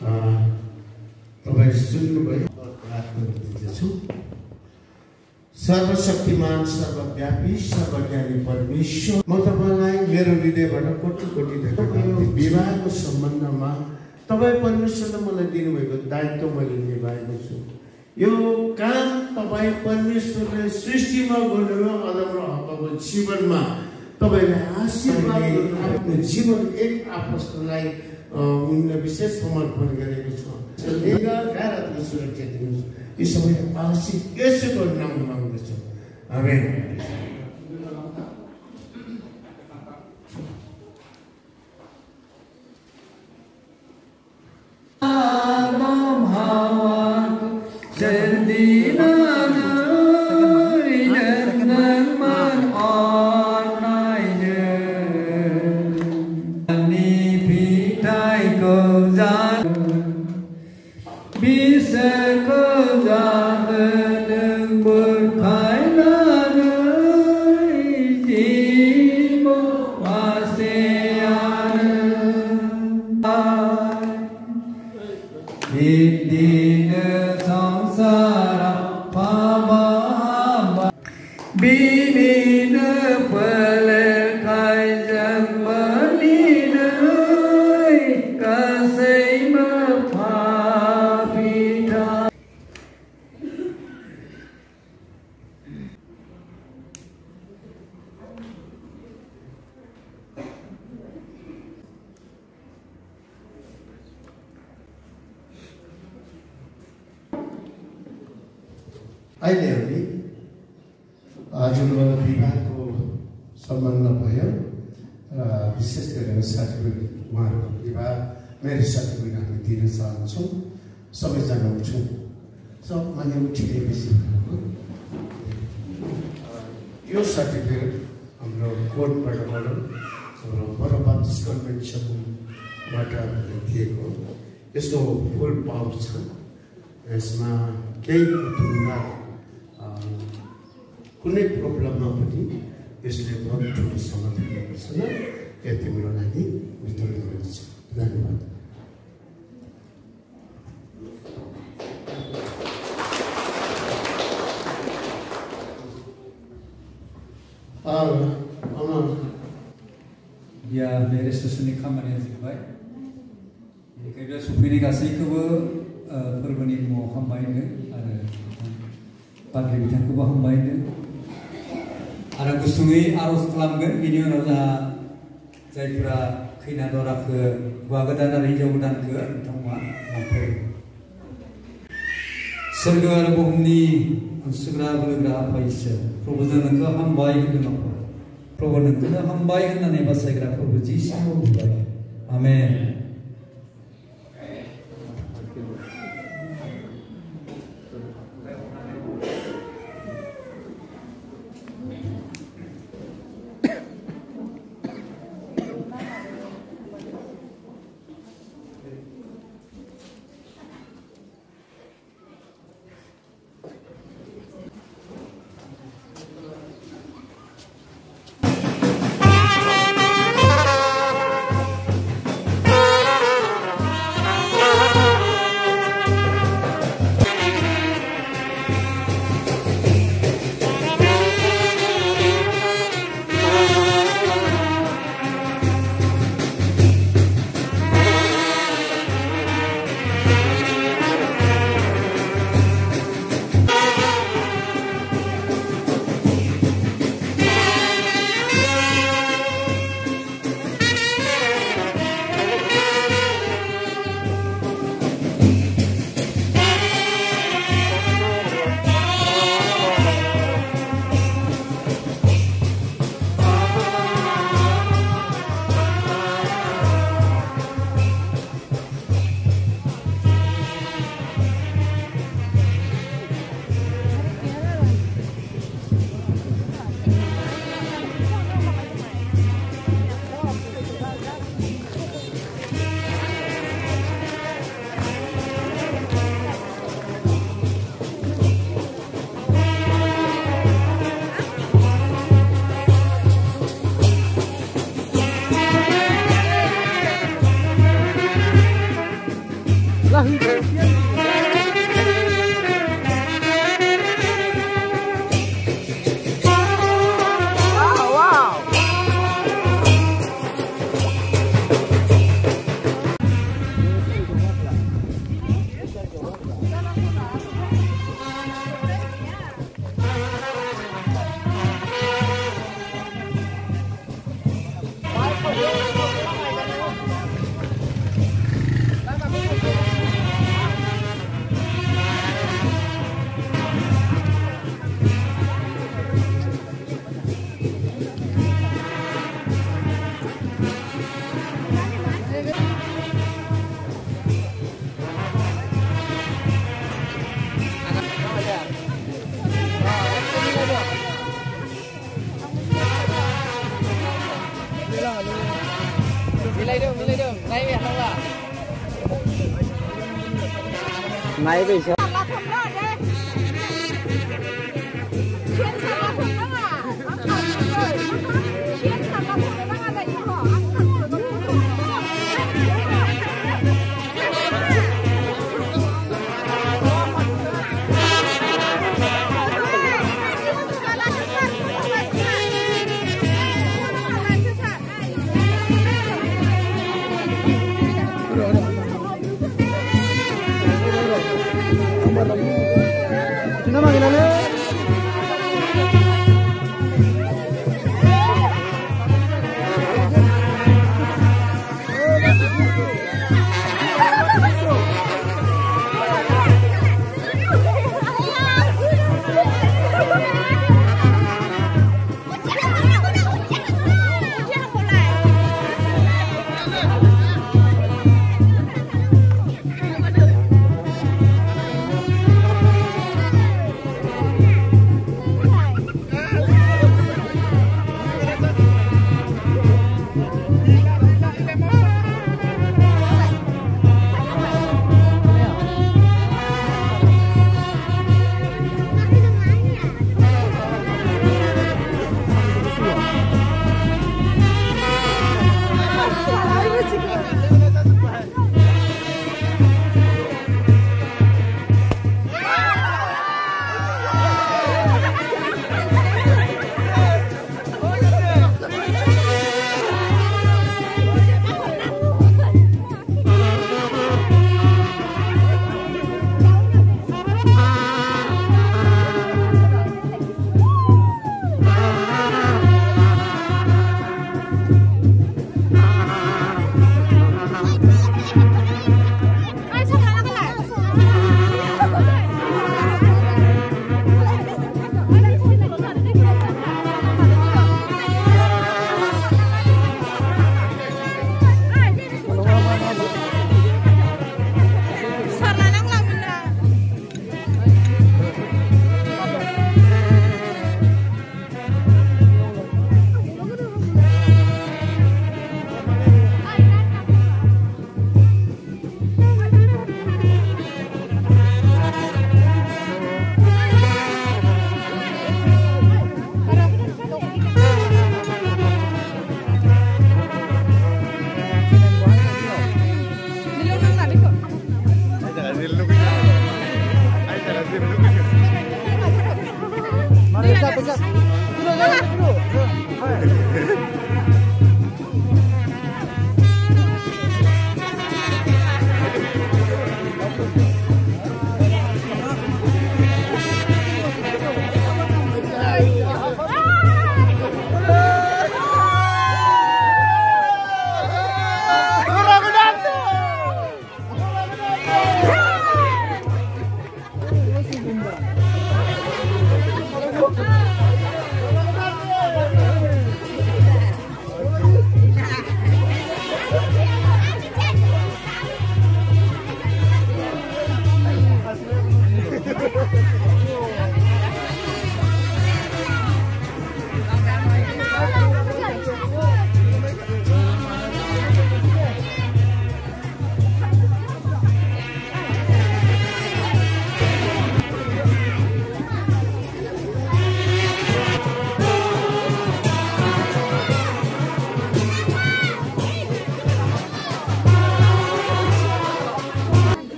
तपाईँ सुन्नुभयो प्रार्थना गर्दछु। सर्वशक्तिमान सर्वव्यापी सर्वज्ञानी परमेश्वर, म तपाईँलाई मेरो हृदयबाट कोटि कोटि धन्यवाद। विवाहको सम्बन्धमा तपाईँ परमेश्वरले मलाई दिनुभएको दायित्व मैले निभाएको छु। यो काम तपाईँ परमेश्वरले सृष्टिमा गर्नुभयो। अदम र हव्वाको जीवनमा तपाईँले आशीर्वाद आफ्नो जीवन एक आपसलाई उनले विशेष समर्पण गरेको छ। गाह्रो सुरक्षा दिनुहोस्। यी सबै आशिष यसैको नाममा माग्दछु। आमेन। अहिले हामी जुन विवाहको सम्बन्ध भयो र विशेष गरेर सर्टिफिकेट उहाँहरूको विवाह मेरो सर्टिफिकेट हामी दिन चाहन्छौँ। सबैजना उठौँ। मैले उठिदिएपछि यो सर्टिफिकेट हाम्रो कोर्टबाट हाम्रो बडो बाप्टिस्ट कन्भेन्सनबाट दिएको। यसको फुल पावर छ। यसमा केही ढुङ्गा कुनै प्रब्लममा पनि यसले बहुत ठुलो समाधान गरेको छैन। यो तिम्रो लागि वितरण गरेको छ। धन्यवाद। Ya, dari sesuatu kamar yang sebaik. Jadi kita supaya kasih kebu perbanding mau hambain ada padri bidan kebu hambain ada gusungi arus kelamgan ini orang saya kira kena dorak ke wagadan dari jauh dan ke tempat apa surga bumi segera bergerak apa isya perbuatan ke hambain itu apa perbuatan ke hambain nanti pas saya kira perbuatan semua amin. Máy về chưa?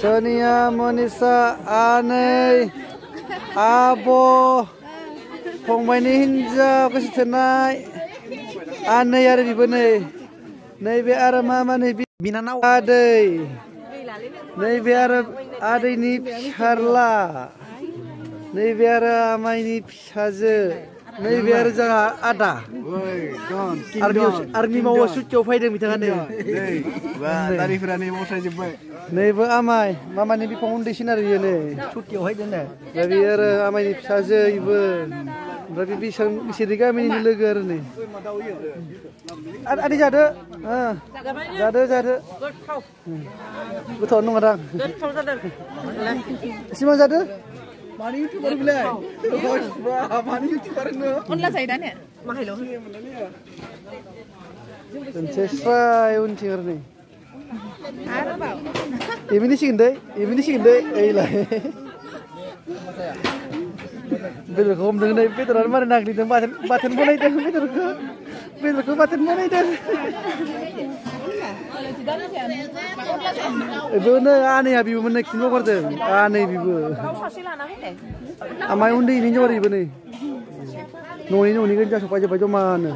Sonia, Monisa, Anei, Abo, फंबायनि हिनजाव गोसो थोनाय आनै आरो बिबो नैबे आरो मा नै बिनानाव आदै नैबे आरो आदैनि फिसारला नैबे आरो आमाइनि फिसाजो नैबे आरो जोंहा आदा आर्मि मावो सुटियाव फैदों बिथाङा नैबो आमाइ मामानि बिफां उन्दैसिन आरो बियो नै सुटियाव फैदों दा बियो आरो आमाइनि फिसाजो इबो ओमफ्राय बिसोरनि गामिनि लोगो आरो नै आदै जादो जादो गोथाव नङा दां सिमा जादो मानि इउटिउबार बिलाय मानि इउटिउबार नो अनला जायो दा ने माहायलो मोनसे स्राय उनथिं आरो नै आरोबाव एमिनि सिगोन दै ओइलाय बेदरखौ हमदों नै बेदरानो मारै नाग्लिदों बाथोन बनायदों बेदरखौ बाथोन बनायदों बेनो आनैया बिबोमोन नै खिन्थु हगारदों आनै बिबो आमाइ उन्दैनि हिनजाव आरो बिबो नै न'नि गोजा सफायजोब्बाय जमानो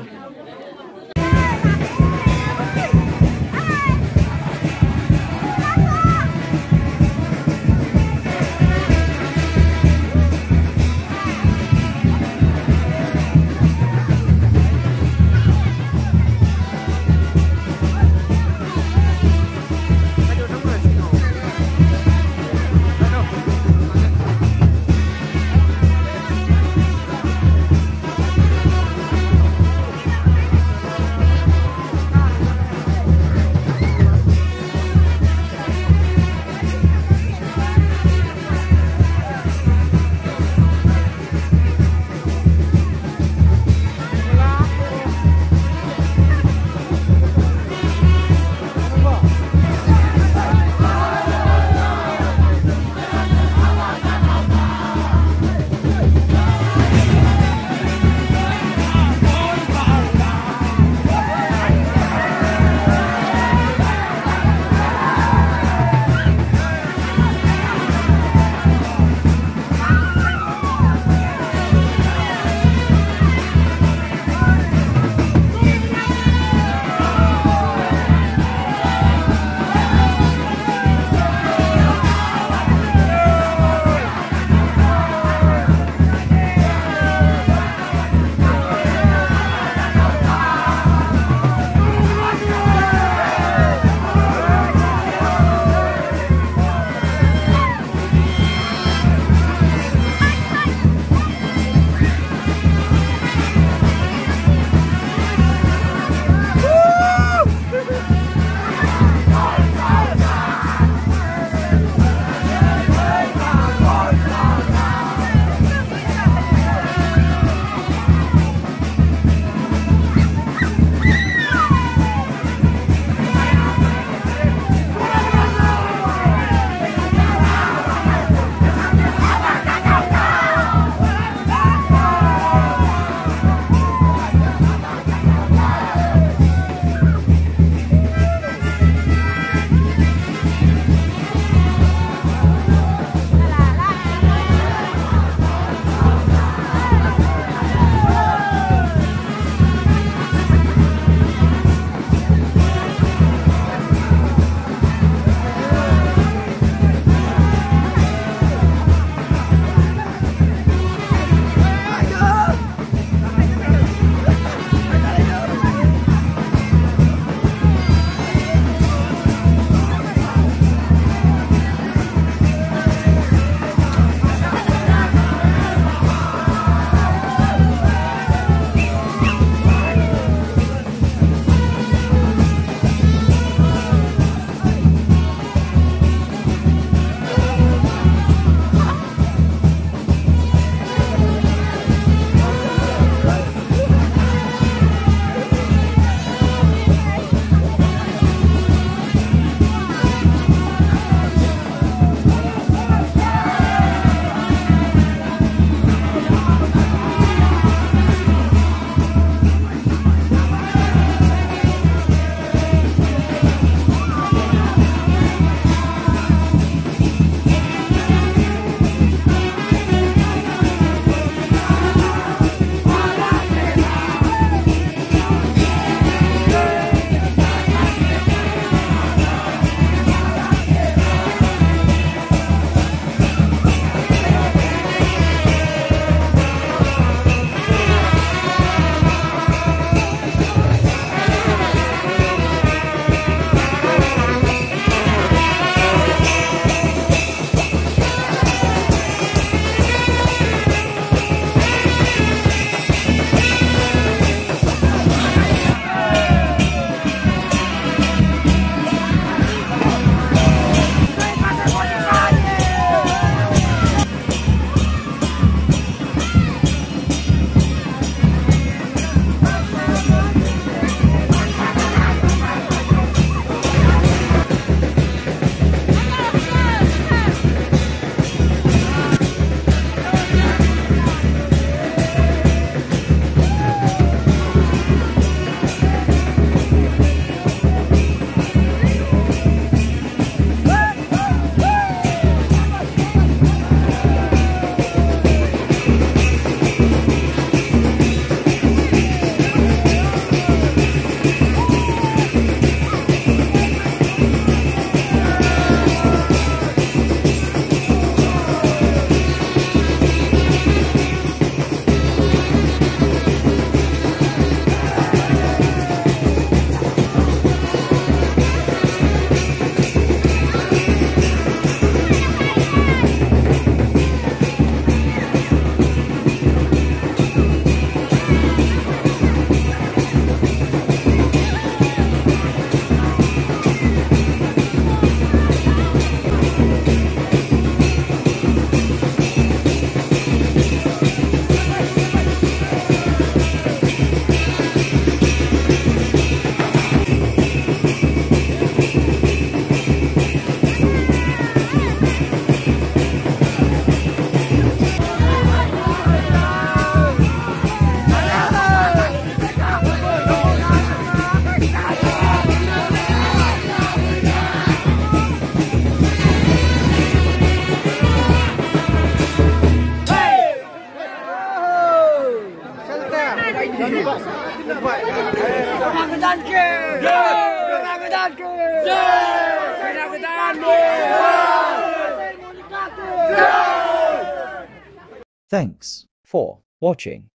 Thanks for watching.